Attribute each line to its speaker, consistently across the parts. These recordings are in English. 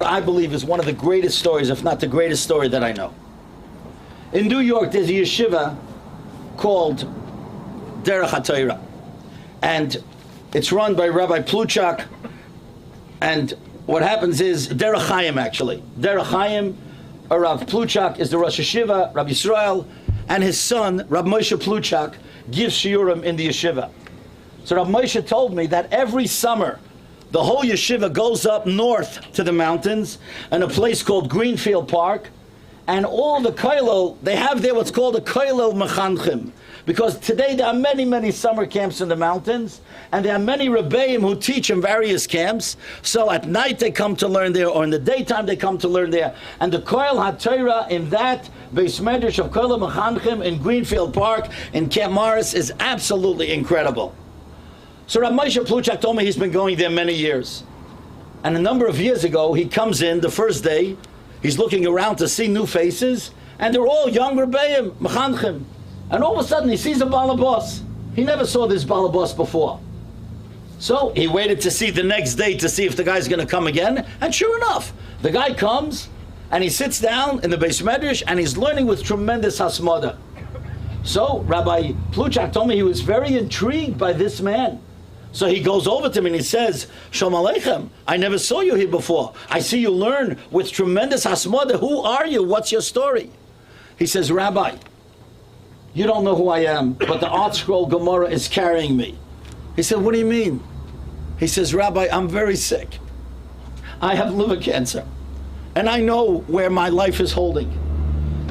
Speaker 1: I believe is one of the greatest stories, if not the greatest story that I know. In New York, there's a yeshiva called Derech HaTorah, and it's run by Rabbi Pluchak. And what happens is Derech Chaim, actually. Derech Chaim, or Rav Pluchak, is the Rosh Yeshiva, Rabbi Yisrael, and his son, Rav Moshe Pluchak, gives shiurim in the yeshiva. So Rav Moshe told me that every summer, the whole yeshiva goes up north to the mountains in a place called Greenfield Park, and all the kollel, they have there what's called a kollel mechanchim. Because today there are many, many summer camps in the mountains, and there are many rebbeim who teach in various camps. So at night they come to learn there, or in the daytime they come to learn there. And the Koil HaTorah in that Beis Medrash of Koil Mechanchim in Greenfield Park in Camp Morris is absolutely incredible. So Rav Moshe Pluchak told me he's been going there many years. And a number of years ago, he comes in the first day, he's looking around to see new faces, and they're all young rebbeim, Mechanchim. And all of a sudden he sees a balabos. He never saw this balabos before. So he waited to see the next day to see if the guy's going to come again. And sure enough, the guy comes and he sits down in the Beis Medrash and he's learning with tremendous hasmada. So Rabbi Pluchak told me he was very intrigued by this man. So he goes over to him and he says, Shalom Aleichem, I never saw you here before. I see you learn with tremendous hasmada. Who are you? What's your story? He says, Rabbi, you don't know who I am, but the Art Scroll Gemara is carrying me. He said, what do you mean? He says, Rabbi, I'm very sick. I have liver cancer, and I know where my life is holding.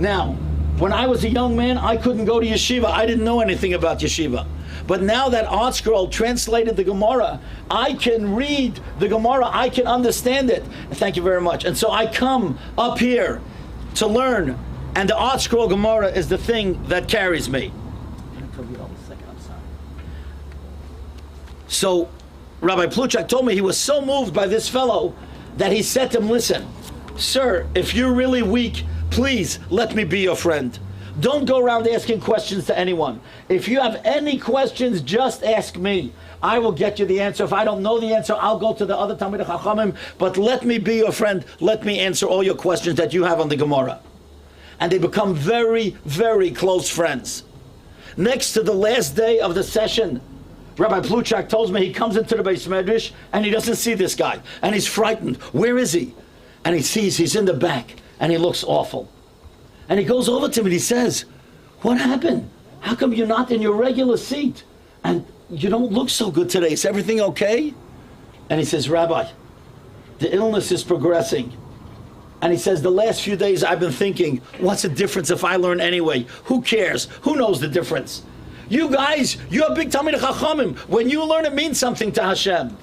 Speaker 1: Now, when I was a young man, I couldn't go to yeshiva. I didn't know anything about yeshiva. But now that Art Scroll translated the Gemara, I can read the Gemara, I can understand it. Thank you very much. And so I come up here to learn. And the Art Scroll Gemara is the thing that carries me. So Rabbi Pluchak told me he was so moved by this fellow that he said to him, listen, sir, if you're really weak, please let me be your friend. Don't go around asking questions to anyone. If you have any questions, just ask me. I will get you the answer. If I don't know the answer, I'll go to the other Talmidei Chachamim, but let me be your friend. Let me answer all your questions that you have on the Gemara. And they become very, very close friends. Next to the last day of the session, Rabbi Pluchak tells me he comes into the Beis Medrash and he doesn't see this guy. And he's frightened. Where is he? And he sees he's in the back and he looks awful. And he goes over to him and he says, what happened? How come you're not in your regular seat? And you don't look so good today. Is everything okay? And he says, Rabbi, the illness is progressing. And he says, the last few days I've been thinking, what's the difference if I learn anyway? Who cares? Who knows the difference? You guys, you're big Talmidei Chachamim. When you learn, it means something to Hashem.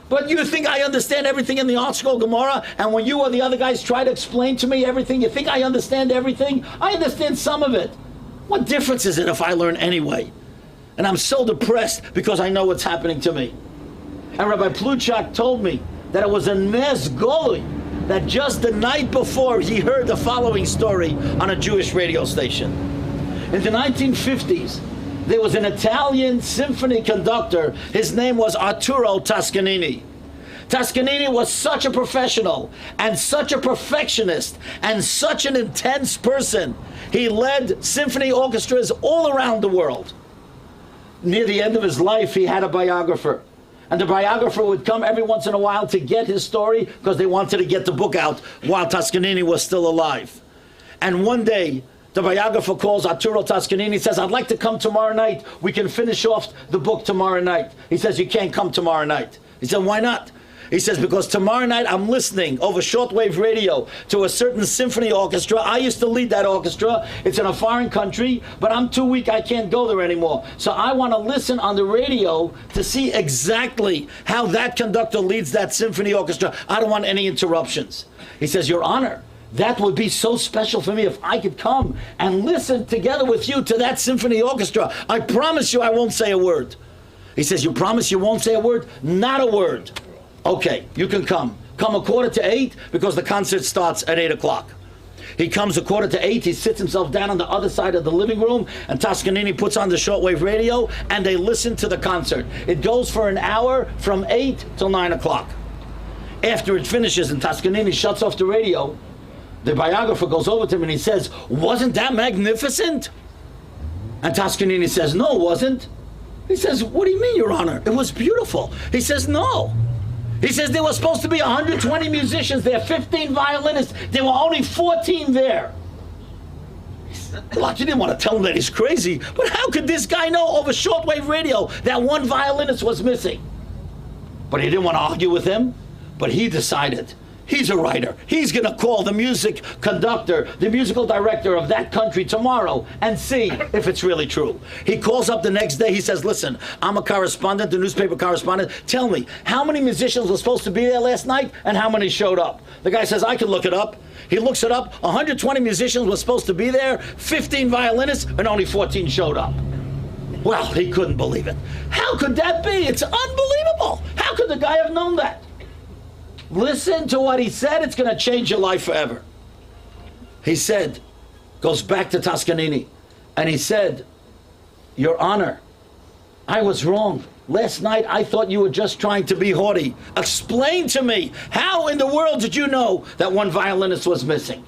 Speaker 1: But you think I understand everything in the Art Scroll Gemara? And when you or the other guys try to explain to me everything, you think I understand everything? I understand some of it. What difference is it if I learn anyway? And I'm so depressed because I know what's happening to me. And Rabbi Pluchak told me that it was a Nes Goli, that just the night before he heard the following story on a Jewish radio station. In the 1950s, there was an Italian symphony conductor. His name was Arturo Toscanini. Toscanini was such a professional and such a perfectionist and such an intense person. He led symphony orchestras all around the world. Near the end of his life, he had a biographer. And the biographer would come every once in a while to get his story because they wanted to get the book out while Toscanini was still alive. And one day, the biographer calls Arturo Toscanini, says, I'd like to come tomorrow night. We can finish off the book tomorrow night. He says, you can't come tomorrow night. He said, why not? He says, because tomorrow night I'm listening over shortwave radio to a certain symphony orchestra. I used to lead that orchestra. It's in a foreign country, but I'm too weak. I can't go there anymore. So I want to listen on the radio to see exactly how that conductor leads that symphony orchestra. I don't want any interruptions. He says, Your Honor, that would be so special for me if I could come and listen together with you to that symphony orchestra. I promise you I won't say a word. He says, you promise you won't say a word? Not a word. Okay, you can come. Come 7:45 because the concert starts at 8 o'clock. He comes 7:45, he sits himself down on the other side of the living room, and Toscanini puts on the shortwave radio, and they listen to the concert. It goes for an hour from 8 till 9 o'clock. After it finishes and Toscanini shuts off the radio, the biographer goes over to him and he says, wasn't that magnificent? And Toscanini says, no, it wasn't. He says, what do you mean, Your Honor? It was beautiful. He says, no. He says there were supposed to be 120 musicians there, 15 violinists. There were only 14 there. Well, you didn't want to tell him that he's crazy, but how could this guy know over shortwave radio that one violinist was missing? But he didn't want to argue with him, but he decided he's a writer. He's going to call the music conductor, the musical director of that country tomorrow and see if it's really true. He calls up the next day. He says, listen, I'm a correspondent, a newspaper correspondent. Tell me, how many musicians were supposed to be there last night and how many showed up? The guy says, I can look it up. He looks it up. 120 musicians were supposed to be there, 15 violinists, and only 14 showed up. Well, he couldn't believe it. How could that be? It's unbelievable. How could the guy have known that? Listen to what he said. It's going to change your life forever. He said, goes back to Toscanini, and he said, Your Honor, I was wrong. Last night I thought you were just trying to be haughty. Explain to me, how in the world did you know that one violinist was missing?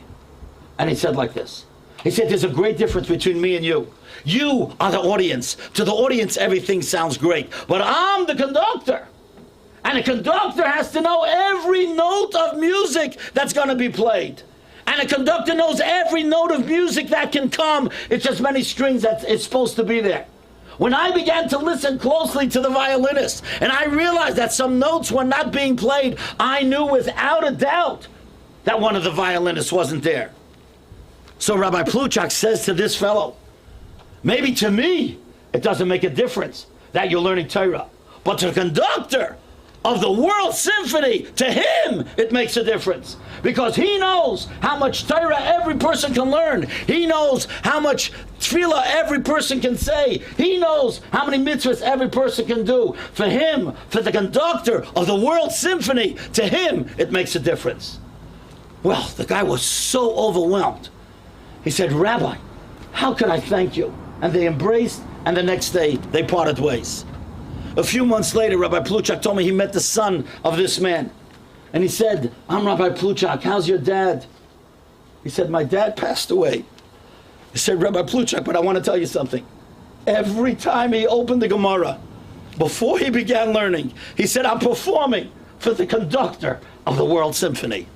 Speaker 1: And he said like this. He said, there's a great difference between me and you. You are the audience. To the audience, everything sounds great. But I'm the conductor. And a conductor has to know every note of music that's going to be played. And a conductor knows every note of music that can come. It's just many strings that it's supposed to be there. When I began to listen closely to the violinist, and I realized that some notes were not being played, I knew without a doubt that one of the violinists wasn't there. So Rabbi Pluchak says to this fellow, maybe to me it doesn't make a difference that you're learning Torah, but to the conductor of the World Symphony, to him it makes a difference. Because he knows how much Torah every person can learn. He knows how much tefillah every person can say. He knows how many mitzvahs every person can do. For him, for the conductor of the World Symphony, to him it makes a difference. Well, the guy was so overwhelmed. He said, Rabbi, how can I thank you? And they embraced, and the next day they parted ways. A few months later, Rabbi Pluchak told me he met the son of this man. And he said, I'm Rabbi Pluchak, how's your dad? He said, my dad passed away. He said, Rabbi Pluchak, but I want to tell you something. Every time he opened the Gemara, before he began learning, he said, I'm performing for the conductor of the World Symphony.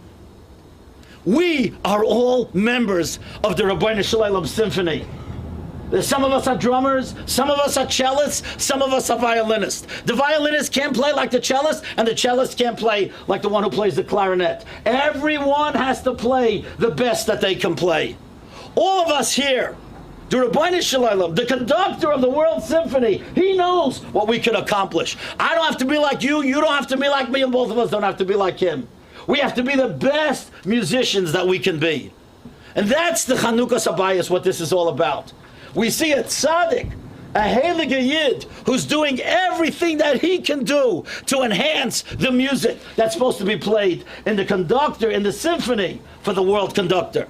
Speaker 1: We are all members of the Rabbeinu Shalom Symphony. Some of us are drummers, some of us are cellists, some of us are violinists. The violinist can't play like the cellist, and the cellist can't play like the one who plays the clarinet. Everyone has to play the best that they can play. All of us here, the Rabbeinu Shalom, the conductor of the World Symphony, he knows what we can accomplish. I don't have to be like you, you don't have to be like me, and both of us don't have to be like him. We have to be the best musicians that we can be. And that's the Chanukah Sabayis, what this is all about. We see a tzaddik, a heilige yid, who's doing everything that he can do to enhance the music that's supposed to be played in the conductor, in the symphony, for the world conductor.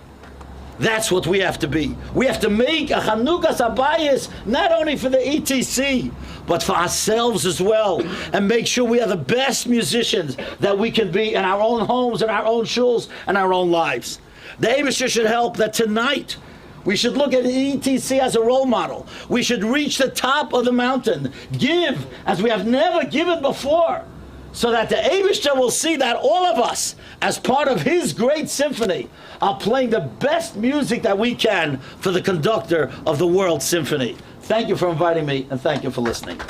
Speaker 1: That's what we have to be. We have to make a Chanukah Sabayis not only for the ETC, but for ourselves as well, and make sure we are the best musicians that we can be in our own homes, in our own shuls, and our own lives. The Eibusher should help that tonight we should look at ETC as a role model. We should reach the top of the mountain, give as we have never given before, so that the Eibusher will see that all of us, as part of his great symphony, are playing the best music that we can for the conductor of the World Symphony. Thank you for inviting me, and thank you for listening.